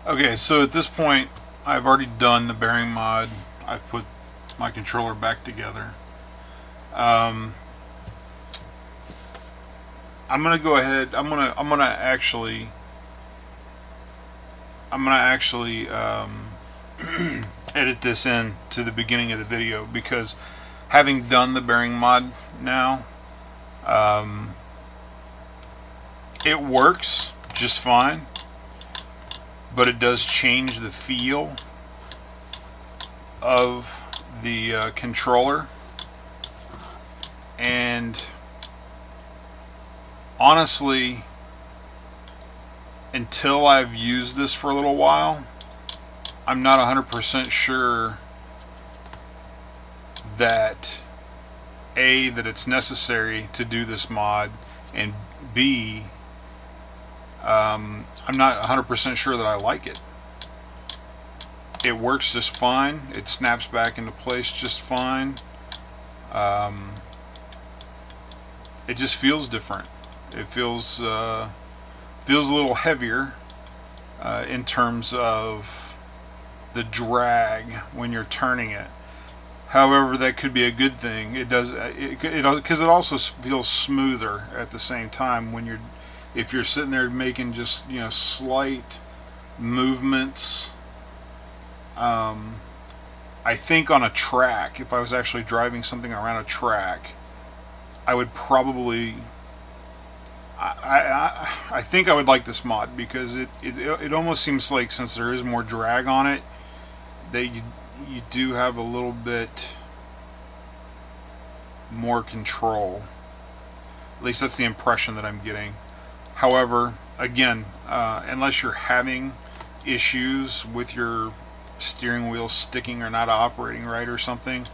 Okay, so at this point, I've already done the bearing mod. I've put my controller back together. I'm gonna go ahead. I'm gonna actually edit this in to the beginning of the video, because having done the bearing mod now, it works just fine, but it does change the feel of the controller. And honestly, until I've used this for a little while, I'm not 100% sure that A, that it's necessary to do this mod, and B, I'm not 100% sure that I like it. It works just fine. It snaps back into place just fine. It just feels different. It feels a little heavier in terms of the drag when you're turning it. However, that could be a good thing. It does, because it also feels smoother at the same time when if you're sitting there making just, you know, slight movements. I think on a track, if I was actually driving something around a track, I would probably, I think I would like this mod, because it almost seems like, since there is more drag on it, that you do have a little bit more control. At least that's the impression that I'm getting. However, again, unless you're having issues with your steering wheel sticking or not operating right or something,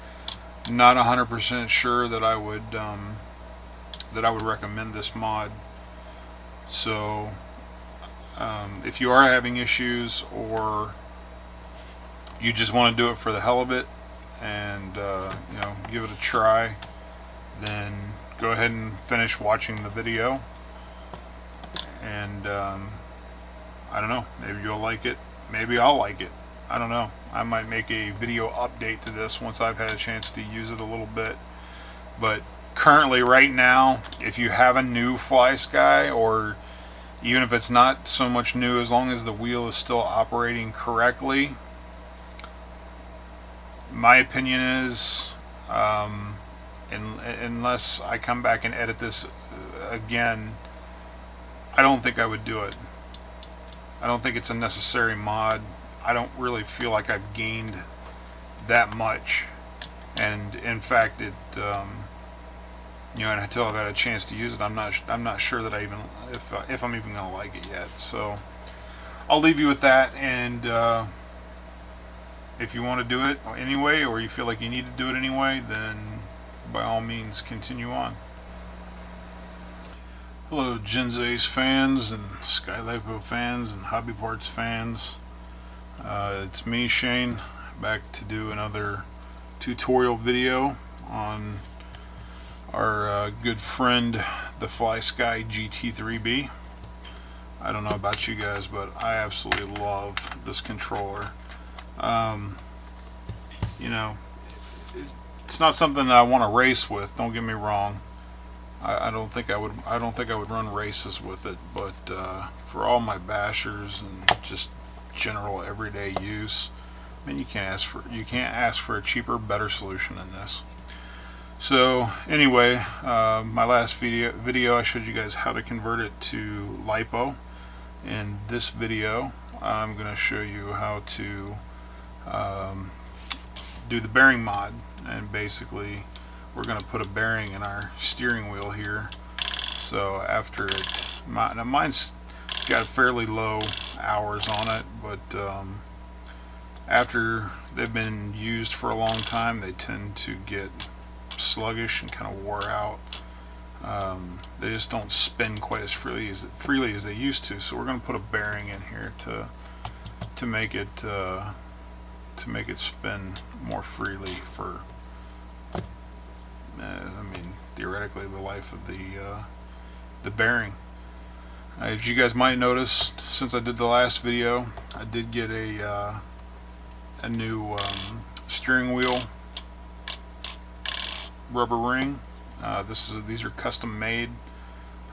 not 100% sure that I would recommend this mod. So if you are having issues, or you just want to do it for the hell of it and you know, give it a try, then go ahead and finish watching the video. And I don't know, maybe you'll like it, maybe I'll like it, I don't know. I might make a video update to this once I've had a chance to use it a little bit. But currently, right now, if you have a new FlySky, or even if it's not so much new, as long as the wheel is still operating correctly, my opinion is, unless I come back and edit this again, I don't think I would do it. I don't think it's a necessary mod. I don't really feel like I've gained that much, and in fact, it you know, until I've had a chance to use it, I'm not sure that I even, if I'm even gonna like it yet. So I'll leave you with that, and if you want to do it anyway, or you feel like you need to do it anyway, then by all means continue on. Hello, Genzace fans and Skylipo fans and Hobby Parts fans. It's me, Shane, back to do another tutorial video on our good friend, the FlySky GT3B. I don't know about you guys, but I absolutely love this controller. You know, it's not something that I want to race with, don't get me wrong. I don't think I would run races with it, but for all my bashers and just general everyday use, I mean, you can't ask for a cheaper, better solution than this. So anyway, my last video I showed you guys how to convert it to LiPo. In this video, I'm going to show you how to do the bearing mod, and basically we're going to put a bearing in our steering wheel here. So after it, now mine's got fairly low hours on it, but after they've been used for a long time, they tend to get sluggish and kind of wore out. They just don't spin quite as freely as they used to. So we're going to put a bearing in here to make it spin more freely for, I mean, theoretically, the life of the bearing. As you guys might notice, since I did the last video, I did get a new steering wheel rubber ring. These are custom made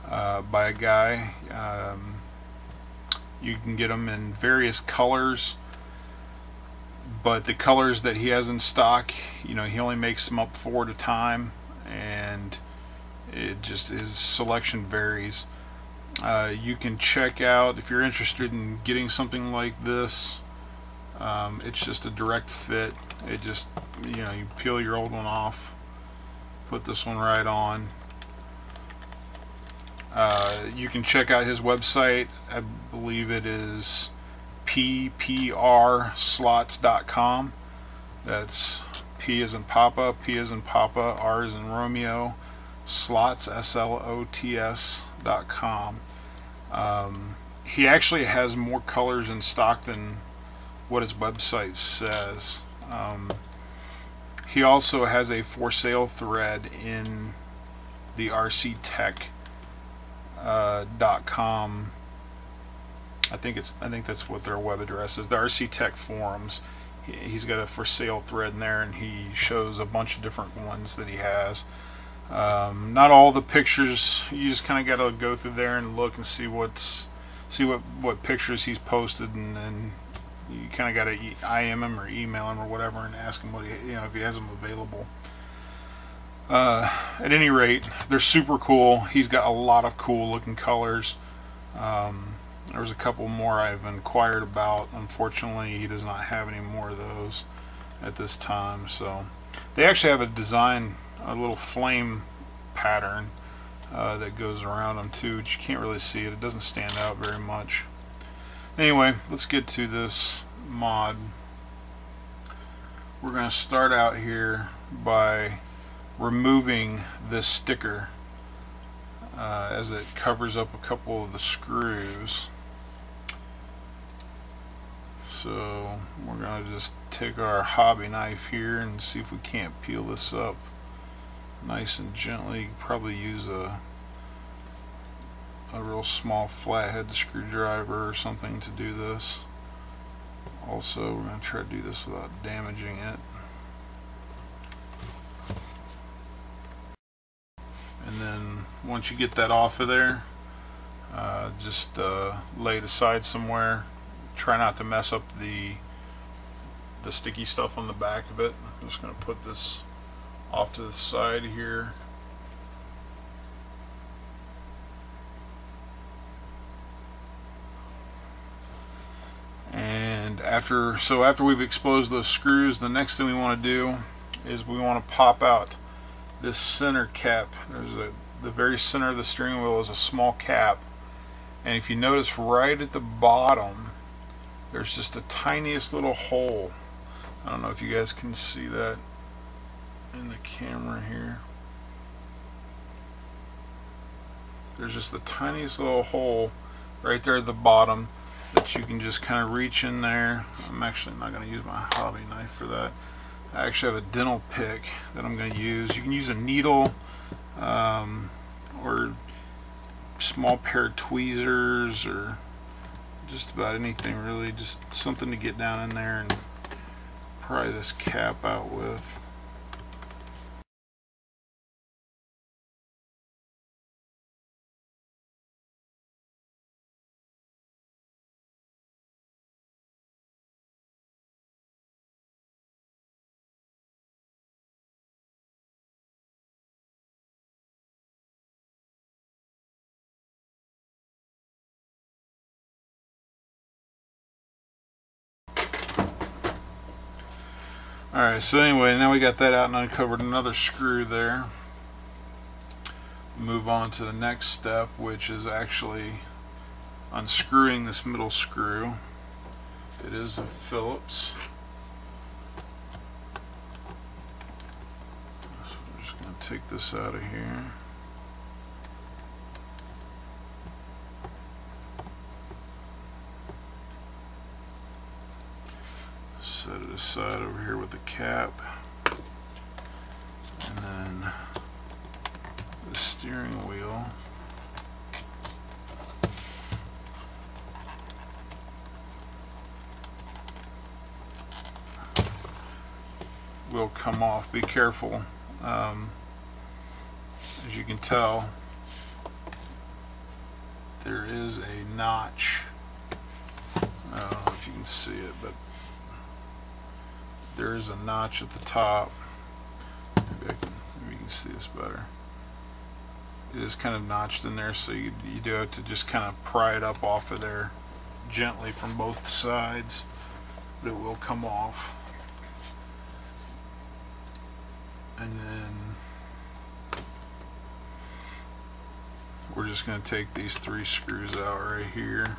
by a guy. You can get them in various colors, but the colors that he has in stock, you know, he only makes them up 4 at a time, and it just, his selection varies. You can check out, if you're interested in getting something like this, it's just a direct fit. It just, you know, you peel your old one off, put this one right on. You can check out his website. I believe it is pprslots.com. That's P as in Papa, P as in Papa, R as in Romeo, slots, slots.com. He actually has more colors in stock than what his website says. He also has a for sale thread in the rctech.com. I think that's what their web address is, the RC Tech forums. He's got a for sale thread in there, and he shows a bunch of different ones that he has. Not all the pictures, you just kind of got to go through there and look and see what pictures he's posted, and then you kind of got to IM him or email him or whatever and ask him what he, you know, if he has them available. At any rate, they're super cool. He's got a lot of cool looking colors. There was a couple more I've inquired about. Unfortunately, he does not have any more of those at this time. So they actually have a design, a little flame pattern that goes around them too, but you can't really see it. It doesn't stand out very much. Anyway, let's get to this mod. We're going to start out here by removing this sticker as it covers up a couple of the screws. So we're going to just take our hobby knife here and see if we can't peel this up nice and gently. Probably use a real small flathead screwdriver or something to do this. Also, we're going to try to do this without damaging it. And then once you get that off of there, just lay it aside somewhere. Try not to mess up the sticky stuff on the back of it. I'm just going to put this off to the side here. And after we've exposed those screws, the next thing we want to do is we want to pop out this center cap. The very center of the steering wheel is a small cap, and if you notice right at the bottom, there's just the tiniest little hole. I don't know if you guys can see that in the camera here. There's just the tiniest little hole right there at the bottom that you can just kind of reach in there. I'm actually not going to use my hobby knife for that. I actually have a dental pick that I'm going to use. You can use a needle or small pair of tweezers or just about anything really, just something to get down in there and pry this cap out with. Alright, so anyway, now we got that out and uncovered another screw there. Move on to the next step, which is actually unscrewing this middle screw. It is a Phillips. So we're just going to take this out of here. Set it aside over here with the cap, and then the steering wheel. will come off. Be careful. As you can tell, there is a notch. I don't know if you can see it, but there is a notch at the top. Maybe you can see this better. It is kind of notched in there, so you do have to just kind of pry it up off of there gently from both sides, but it will come off. And then we're just going to take these 3 screws out right here.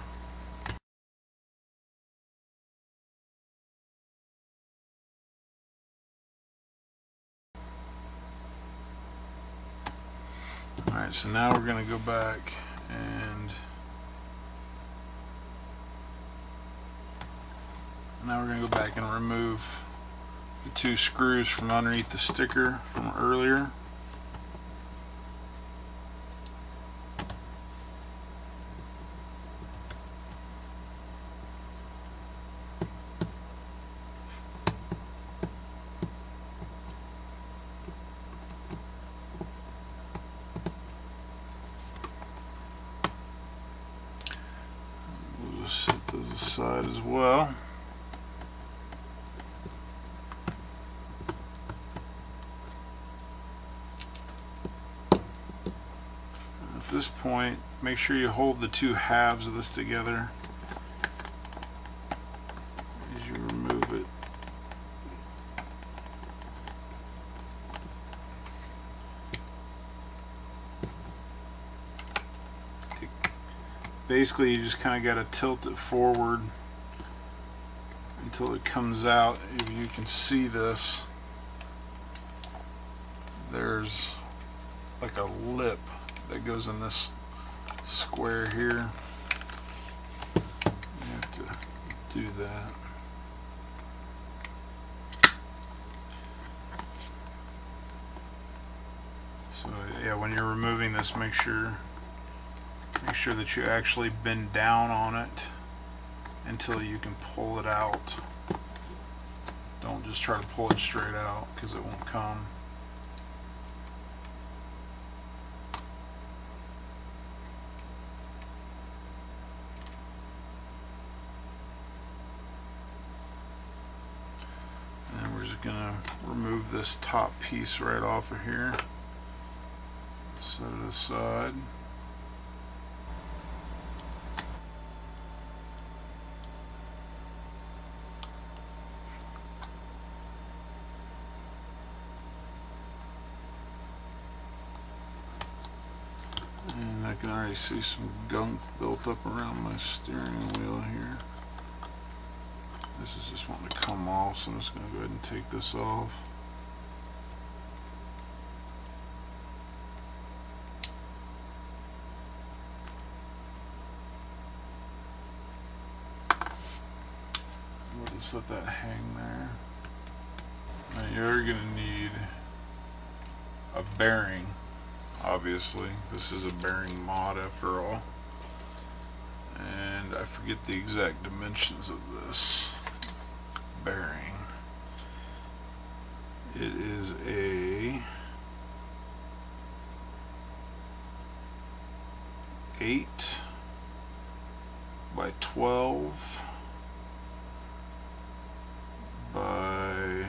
Alright, so now we're going to go back and remove the 2 screws from underneath the sticker from earlier. We'll just set those aside as well. At this point, make sure you hold the 2 halves of this together as you remove it. Basically, you just kind of got to tilt it forward until it comes out. If you can see this, there's like a lip that goes in this square here. You have to do that. So yeah, when you're removing this, make sure that you actually bend down on it until you can pull it out. Don't just try to pull it straight out, because it won't come. And we're just gonna remove this top piece right off of here. Set it aside. And I can already see some gunk built up around my steering wheel here. This is just wanting to come off, so I'm just going to go ahead and take this off. We'll just let that hang there. Now you're going to need a bearing. Obviously, this is a bearing mod after all, and I forget the exact dimensions of this bearing. It is a 8 by 12 by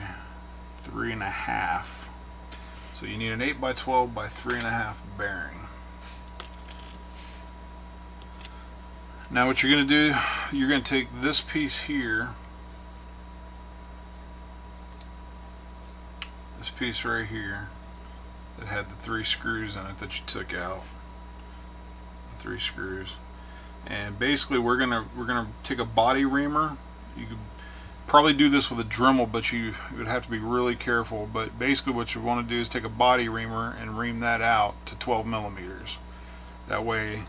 3.5. So you need an 8 by 12 by 3.5 bearing. Now what you're going to do, you're going to take this piece here, this piece right here that had the 3 screws in it that you took out, the 3 screws, and basically we're gonna take a body reamer. You could probably do this with a Dremel, but you would have to be really careful. But basically what you want to do is take a body reamer and ream that out to 12 millimeters. That way